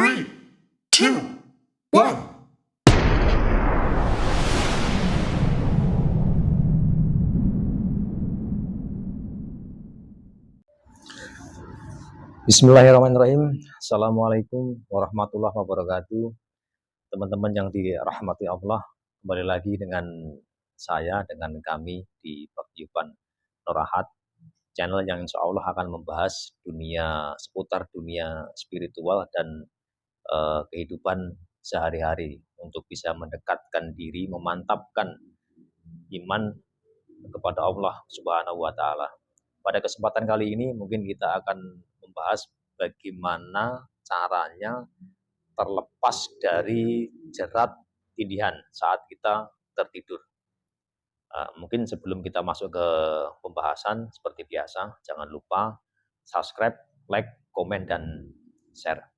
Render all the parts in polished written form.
3, 2, 1. Bismillahirrahmanirrahim. Assalamualaikum warahmatullahi wabarakatuh. Teman-teman yang dirahmati Allah, kembali lagi dengan saya, dengan kami di Paguyuban Nurahat, channel yang insya Allah akan membahas seputar dunia spiritual dan kehidupan sehari-hari untuk bisa mendekatkan diri, memantapkan iman kepada Allah Subhanahu wa Ta'ala. Pada kesempatan kali ini mungkin kita akan membahas bagaimana caranya terlepas dari jerat tindihan saat kita tertidur. Mungkin sebelum kita masuk ke pembahasan seperti biasa, jangan lupa subscribe, like, komen, dan share.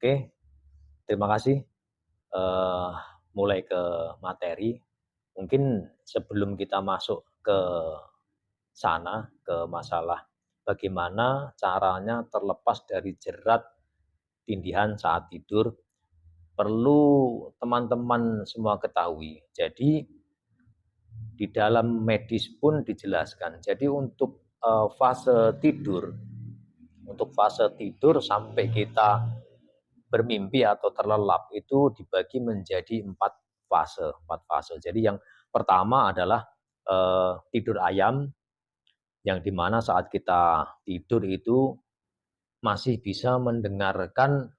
Oke, terima kasih. Mulai ke materi. Mungkin sebelum kita masuk ke sana, ke masalah bagaimana caranya terlepas dari jerat tindihan saat tidur, perlu teman-teman semua ketahui. Jadi di dalam medis pun dijelaskan. Jadi untuk fase tidur sampai kita bermimpi atau terlelap itu dibagi menjadi 4 fase. Jadi yang pertama adalah tidur ayam, yang dimana saat kita tidur itu masih bisa mendengarkan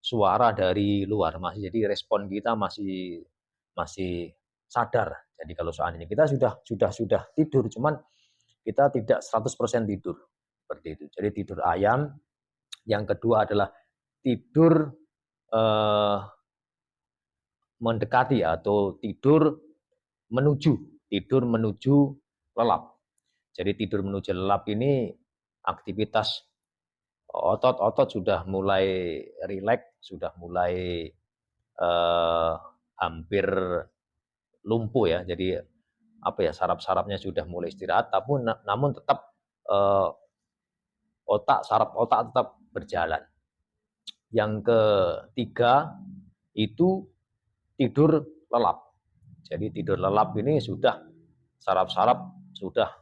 suara dari luar, jadi respon kita masih sadar. Jadi kalau seandainya kita sudah tidur, cuman kita tidak 100% tidur, seperti itu. Jadi tidur ayam. Yang kedua adalah tidur mendekati atau tidur menuju lelap. Jadi tidur menuju lelap ini aktivitas otot sudah mulai rileks, sudah mulai hampir lumpuh ya. Jadi saraf-sarafnya sudah mulai istirahat, namun tetap saraf otak tetap berjalan. Yang ketiga itu tidur lelap. Jadi tidur lelap ini sudah saraf-saraf sudah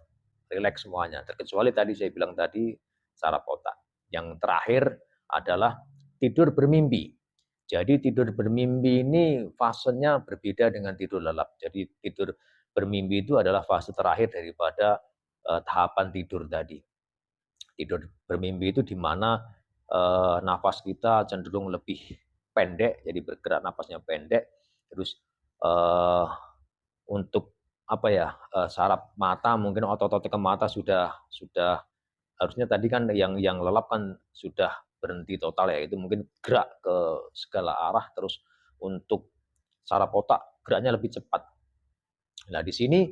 rileks semuanya, terkecuali tadi saya bilang tadi saraf otak. Yang terakhir adalah tidur bermimpi. Jadi tidur bermimpi ini fasenya berbeda dengan tidur lelap. Jadi tidur bermimpi itu adalah fase terakhir daripada tahapan tidur tadi. Tidur bermimpi itu di mana nafas kita cenderung lebih pendek, jadi bergerak nafasnya pendek. Terus untuk saraf mata, mungkin otot-otot ke mata sudah harusnya tadi kan yang lelap kan sudah berhenti total ya, itu mungkin gerak ke segala arah. Terus untuk saraf otak geraknya lebih cepat. Nah di sini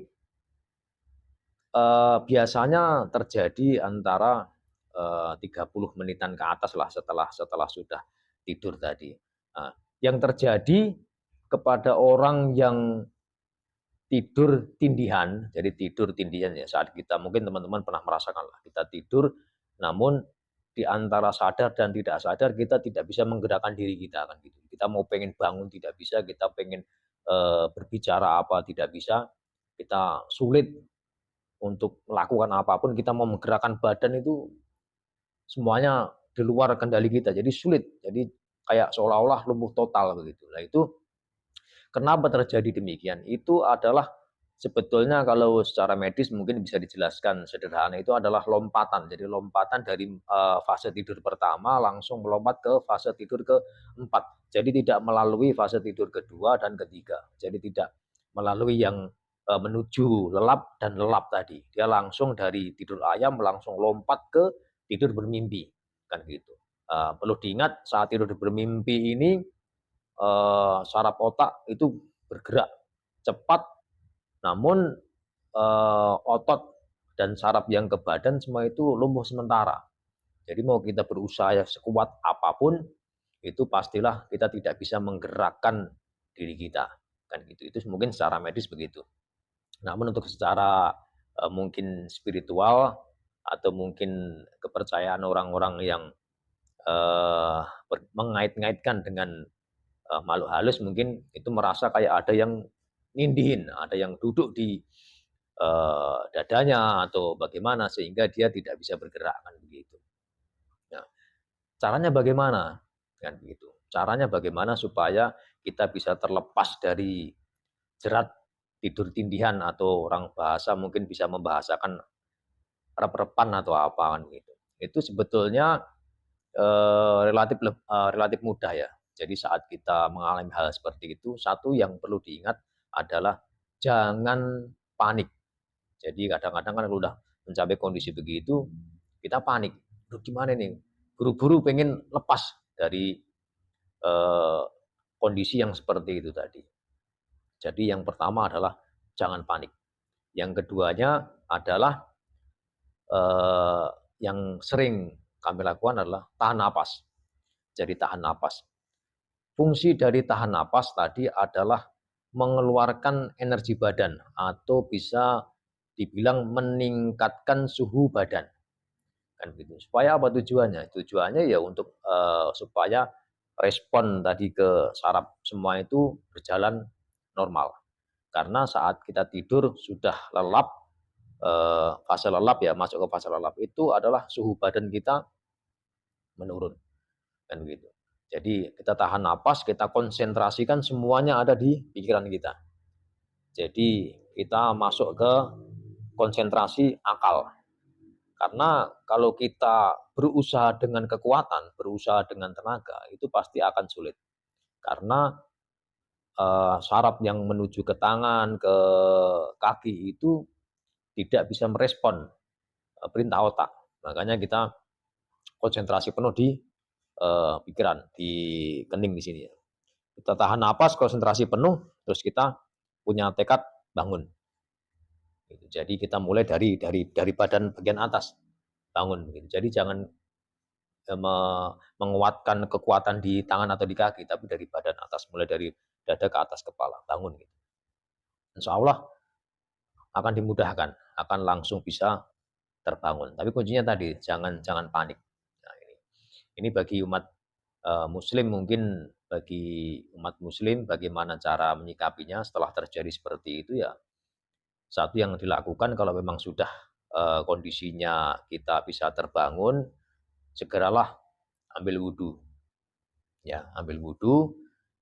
biasanya terjadi antara 30 menitan ke atas lah setelah sudah tidur tadi. Nah, yang terjadi kepada orang yang tidur tindihan, jadi tidur tindihan ya, saat kita mungkin teman-teman pernah merasakan lah, kita tidur namun di antara sadar dan tidak sadar kita tidak bisa menggerakkan diri kita kan gitu. Kita mau pengen bangun tidak bisa, kita pengen berbicara apa tidak bisa, kita sulit untuk melakukan apapun, kita mau menggerakkan badan itu semuanya di luar kendali kita, jadi sulit. Jadi kayak seolah-olah lumpuh total begitu. Nah itu kenapa terjadi demikian? Itu adalah sebetulnya kalau secara medis mungkin bisa dijelaskan sederhana, itu adalah lompatan. Jadi lompatan dari fase tidur pertama langsung melompat ke fase tidur keempat. Jadi tidak melalui fase tidur kedua dan ketiga. Jadi tidak melalui yang menuju lelap dan lelap tadi. Dia langsung dari tidur ayam langsung lompat ke tidur bermimpi, kan gitu. Perlu diingat saat tidur bermimpi ini saraf otak itu bergerak cepat, namun otot dan saraf yang ke badan semua itu lumpuh sementara. Jadi mau kita berusaha sekuat apapun, itu pastilah kita tidak bisa menggerakkan diri kita, kan gitu. Itu mungkin secara medis begitu. Namun untuk secara mungkin spiritual atau mungkin kepercayaan orang-orang yang mengait-ngaitkan dengan makhluk halus, mungkin itu merasa kayak ada yang nindihin, ada yang duduk di dadanya atau bagaimana sehingga dia tidak bisa bergerak kan begitu. Nah, caranya bagaimana? Kan begitu. Caranya bagaimana supaya kita bisa terlepas dari jerat tidur tindihan, atau orang bahasa mungkin bisa membahasakan rep-repan atau apa kan gitu. Itu sebetulnya relatif mudah ya. Jadi saat kita mengalami hal seperti itu, satu yang perlu diingat adalah jangan panik. Jadi kadang-kadang kan kalau udah mencapai kondisi begitu, kita panik. Duh gimana nih? Buru-buru pengen lepas dari eh, kondisi yang seperti itu tadi. Jadi yang pertama adalah jangan panik. Yang keduanya adalah eh, yang sering kami lakukan adalah tahan napas. Jadi tahan napas. Fungsi dari tahan napas tadi adalah mengeluarkan energi badan, atau bisa dibilang meningkatkan suhu badan. Kan gitu. Supaya apa tujuannya? Tujuannya ya untuk supaya respon tadi ke saraf semua itu berjalan normal. Karena saat kita tidur sudah lelap, fase lelap ya, masuk ke fase lelap itu adalah suhu badan kita menurun. Kan gitu. Jadi kita tahan napas, kita konsentrasikan semuanya ada di pikiran kita. Jadi kita masuk ke konsentrasi akal. Karena kalau kita berusaha dengan kekuatan, berusaha dengan tenaga, itu pasti akan sulit. Karena saraf yang menuju ke tangan, ke kaki itu tidak bisa merespon perintah otak. Makanya kita konsentrasi penuh di pikiran, di kening di sini. Kita tahan napas, konsentrasi penuh, terus kita punya tekad bangun. Jadi kita mulai dari badan bagian atas bangun. Jadi jangan menguatkan kekuatan di tangan atau di kaki, tapi dari badan atas, mulai dari dada ke atas kepala, bangun. Insya Allah akan dimudahkan, akan langsung bisa terbangun. Tapi kuncinya tadi, jangan panik. Nah, ini bagi umat Muslim, mungkin bagi umat Muslim bagaimana cara menyikapinya setelah terjadi seperti itu ya. Satu yang dilakukan kalau memang sudah kondisinya kita bisa terbangun, segeralah ambil wudhu. Ya, ambil wudhu,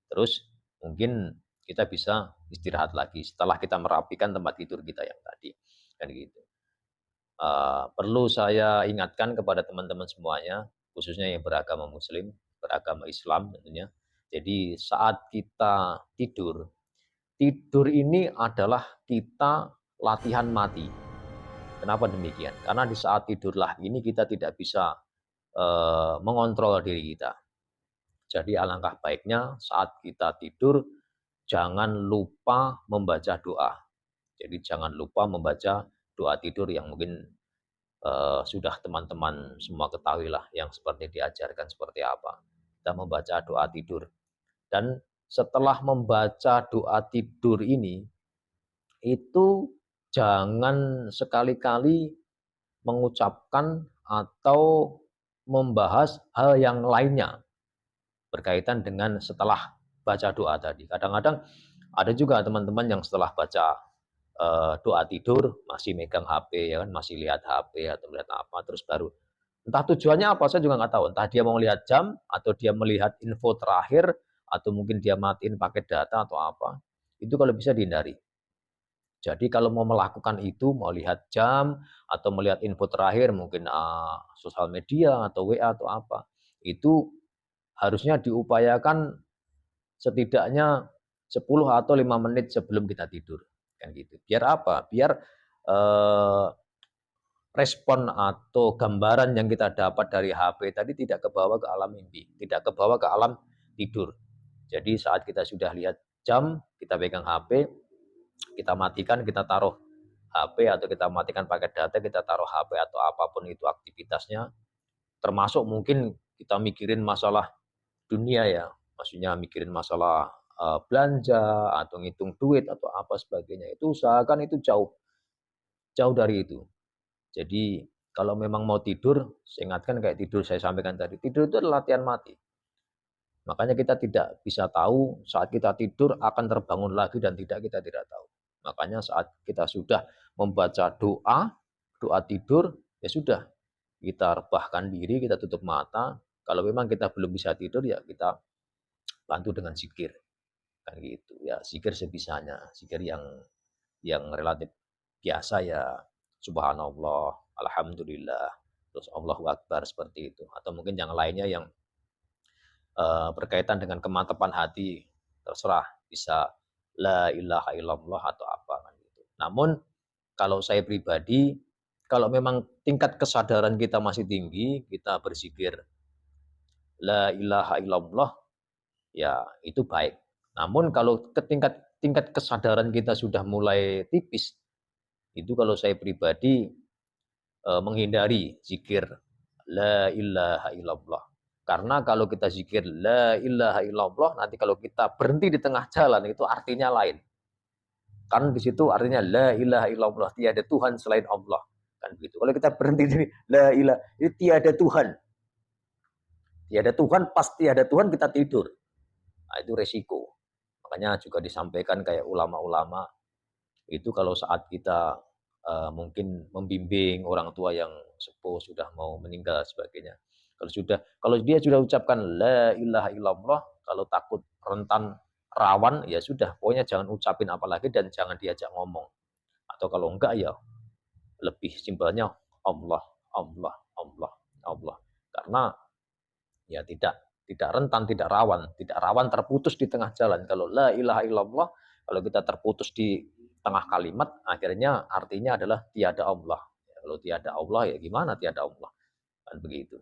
terus mungkin kita bisa istirahat lagi setelah kita merapikan tempat tidur kita yang tadi. Kan gitu. Perlu saya ingatkan kepada teman-teman semuanya, khususnya yang beragama Muslim, beragama Islam tentunya. Jadi saat kita tidur, tidur ini adalah kita latihan mati. Kenapa demikian? Karena di saat tidurlah ini kita tidak bisa mengontrol diri kita. Jadi alangkah baiknya saat kita tidur jangan lupa membaca doa. Jadi jangan lupa membaca doa tidur yang mungkin sudah teman-teman semua ketahui lah, yang seperti diajarkan seperti apa. Kita membaca doa tidur. Dan setelah membaca doa tidur ini, itu jangan sekali-kali mengucapkan atau membahas hal yang lainnya berkaitan dengan setelah baca doa tadi. Kadang-kadang ada juga teman-teman yang setelah baca doa tidur masih megang HP ya kan, masih lihat HP atau melihat apa, terus baru entah tujuannya apa saya juga nggak tahu. Entah dia mau lihat jam, atau dia melihat info terakhir, atau mungkin dia matiin paket data atau apa. Itu kalau bisa dihindari. Jadi kalau mau melakukan itu, mau lihat jam atau melihat info terakhir, mungkin sosial media atau WA atau apa, itu harusnya diupayakan setidaknya 10 atau 5 menit sebelum kita tidur. Kan gitu. Biar apa? Biar respon atau gambaran yang kita dapat dari HP tadi tidak kebawa ke alam mimpi, tidak kebawa ke alam tidur. Jadi saat kita sudah lihat jam, kita pegang HP, kita matikan, kita taruh HP, atau kita matikan paket data, kita taruh HP atau apapun itu aktivitasnya, termasuk mungkin kita mikirin masalah dunia ya, maksudnya mikirin masalah belanja atau ngitung duit atau apa sebagainya, itu usahakan itu jauh dari itu. Jadi kalau memang mau tidur, saya ingatkan kayak tidur saya sampaikan tadi, tidur itu adalah latihan mati. Makanya kita tidak bisa tahu saat kita tidur akan terbangun lagi dan kita tidak tahu. Makanya saat kita sudah membaca doa, doa tidur, ya sudah, kita rebahkan diri, kita tutup mata. Kalau memang kita belum bisa tidur, ya kita bantu dengan zikir. Kan gitu. Ya, zikir sebisanya, zikir yang relatif biasa ya, subhanallah, alhamdulillah, terus Allahu Akbar seperti itu. Atau mungkin yang lainnya yang berkaitan dengan kemantapan hati, terserah bisa la ilaha illallah atau apa kan gitu. Namun kalau saya pribadi, kalau memang tingkat kesadaran kita masih tinggi, kita berzikir la ilaha illallah, ya itu baik. Namun kalau tingkat tingkat kesadaran kita sudah mulai tipis, itu kalau saya pribadi menghindari zikir la ilaha illallah. Karena kalau kita zikir la ilaha illallah, nanti kalau kita berhenti di tengah jalan itu artinya lain. Kan di situ artinya la ilaha illallah, tiada Tuhan selain Allah. Kan begitu. Kalau kita berhenti di la ilaha, itu tiada Tuhan. Tiada Tuhan, pasti ada Tuhan kita tidur. Nah, itu resiko. Makanya juga disampaikan kayak ulama-ulama itu kalau saat kita mungkin membimbing orang tua yang sepuh sudah mau meninggal sebagainya. Kalau dia sudah ucapkan la ilaha illallah, kalau takut rentan rawan ya sudah, pokoknya jangan ucapin apalagi dan jangan diajak ngomong. Atau kalau enggak ya lebih simpelnya Allah, Allah, Allah, Allah. Karena ya tidak rentan, tidak rawan terputus di tengah jalan. Kalau la ilaha illallah, kalau kita terputus di tengah kalimat, akhirnya artinya adalah tiada Allah. Ya, kalau tiada Allah ya gimana tiada Allah? Kan begitu.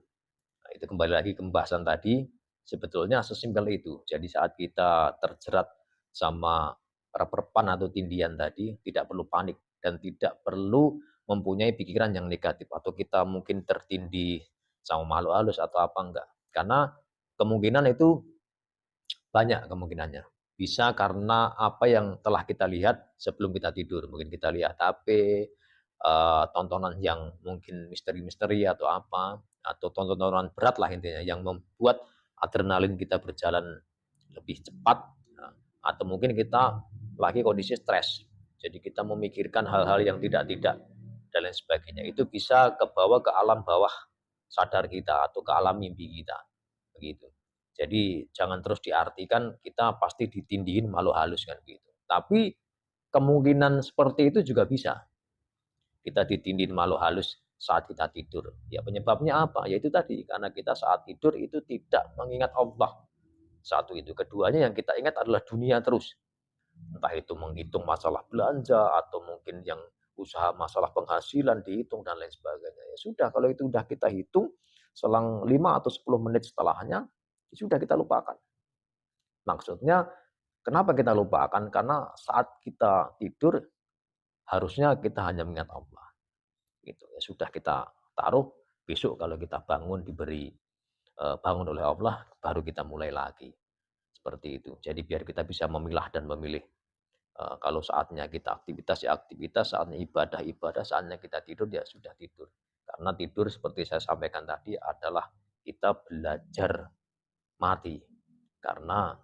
Nah, itu kembali lagi ke pembahasan tadi, sebetulnya sesimpel itu. Jadi saat kita terjerat sama reperpan atau tindian tadi, tidak perlu panik dan tidak perlu mempunyai pikiran yang negatif atau kita mungkin tertindih sama makhluk halus atau apa enggak. Karena kemungkinan itu banyak kemungkinannya. Bisa karena apa yang telah kita lihat sebelum kita tidur. Mungkin kita lihat HP, tontonan yang mungkin misteri-misteri atau apa, atau tontonan berat lah intinya yang membuat adrenalin kita berjalan lebih cepat, nah, atau mungkin kita lagi kondisi stres. Jadi kita memikirkan hal-hal yang tidak-tidak dan lain sebagainya. Itu bisa kebawa ke alam bawah sadar kita atau ke alam mimpi kita. Begitu. Jadi jangan terus diartikan kita pasti ditindihin makhluk halus kan gitu. Tapi kemungkinan seperti itu juga bisa. Kita ditindihin makhluk halus saat kita tidur. Ya penyebabnya apa? Yaitu tadi karena kita saat tidur itu tidak mengingat Allah. Satu itu. Keduanya yang kita ingat adalah dunia terus. Entah itu menghitung masalah belanja atau mungkin yang usaha masalah penghasilan dihitung dan lain sebagainya. Ya sudah, kalau itu sudah kita hitung selang 5 atau 10 menit setelahnya, ya sudah kita lupakan. Maksudnya kenapa kita lupakan? Karena saat kita tidur harusnya kita hanya mengingat Allah. Gitu. Ya sudah kita taruh, besok kalau kita bangun diberi bangun oleh Allah, baru kita mulai lagi. Seperti itu. Jadi biar kita bisa memilah dan memilih. Kalau saatnya kita aktivitas, ya aktivitas, saatnya ibadah, ibadah, saatnya kita tidur, ya sudah tidur. Karena tidur seperti saya sampaikan tadi adalah kita belajar mati. Karena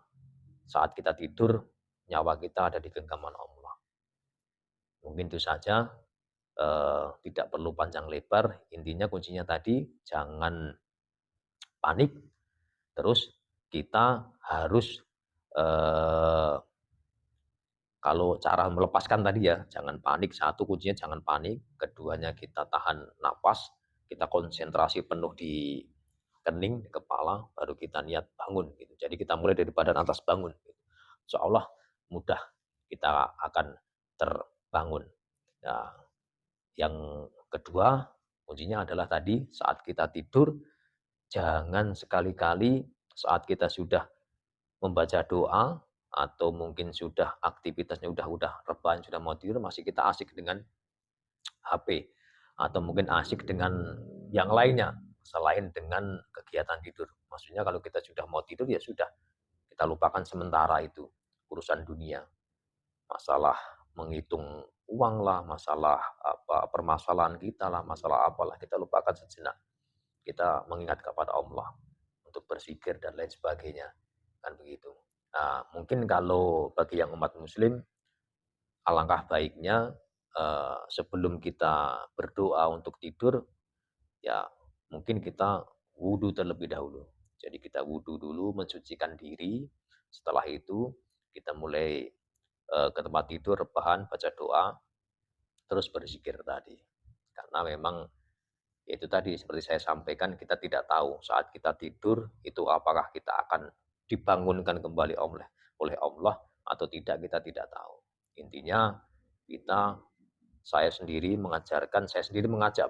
saat kita tidur, nyawa kita ada di genggaman Allah. Mungkin itu saja, tidak perlu panjang lebar. Intinya kuncinya tadi, jangan panik. Terus kita harus eh, kalau cara melepaskan tadi ya, jangan panik. Satu kuncinya jangan panik. Keduanya kita tahan napas, kita konsentrasi penuh di kening, di kepala, baru kita niat bangun. Gitu. Jadi kita mulai dari badan atas bangun. Gitu. Insya Allah mudah kita akan terbangun. Nah, yang kedua kuncinya adalah tadi saat kita tidur, jangan sekali-kali saat kita sudah membaca doa atau mungkin sudah aktivitasnya udah rebahan, sudah mau tidur, masih kita asik dengan HP atau mungkin asik dengan yang lainnya selain dengan kegiatan tidur. Maksudnya kalau kita sudah mau tidur ya sudah, kita lupakan sementara itu urusan dunia, masalah menghitung uang lah, masalah apa, permasalahan kita lah, masalah apalah, kita lupakan sejenak. Kita mengingat kepada Allah untuk berzikir dan lain sebagainya, kan begitu. Nah, mungkin kalau bagi yang umat muslim, alangkah baiknya, sebelum kita berdoa untuk tidur, ya mungkin kita wudhu terlebih dahulu. Jadi kita wudhu dulu, mensucikan diri, setelah itu kita mulai, ke tempat tidur, rebahan, baca doa, terus berzikir tadi. Karena memang ya itu tadi seperti saya sampaikan, kita tidak tahu saat kita tidur itu apakah kita akan dibangunkan kembali oleh Allah atau tidak, kita tidak tahu. Intinya kita saya sendiri mengajak,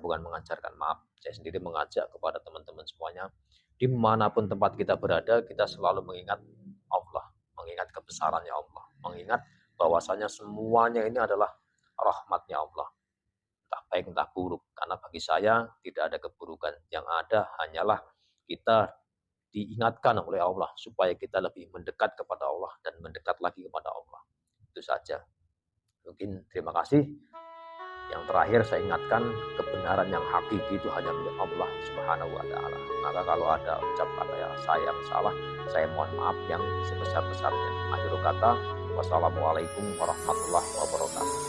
bukan mengajarkan, maaf, saya sendiri mengajak kepada teman-teman semuanya, dimanapun tempat kita berada, kita selalu mengingat Allah, mengingat kebesarannya Allah, mengingat bahwasanya semuanya ini adalah rahmatnya Allah, entah baik entah buruk. Karena bagi saya tidak ada keburukan, yang ada hanyalah kita diingatkan oleh Allah supaya kita lebih mendekat kepada Allah dan mendekat lagi kepada Allah. Itu saja. Mungkin terima kasih. Yang terakhir saya ingatkan, kebenaran yang hakiki itu hanya milik Allah Subhanahu wa taala. Maka kalau ada ucap kata yang saya yang salah, saya mohon maaf yang sebesar-besarnya. Akhir kata, wassalamualaikum warahmatullahi wabarakatuh.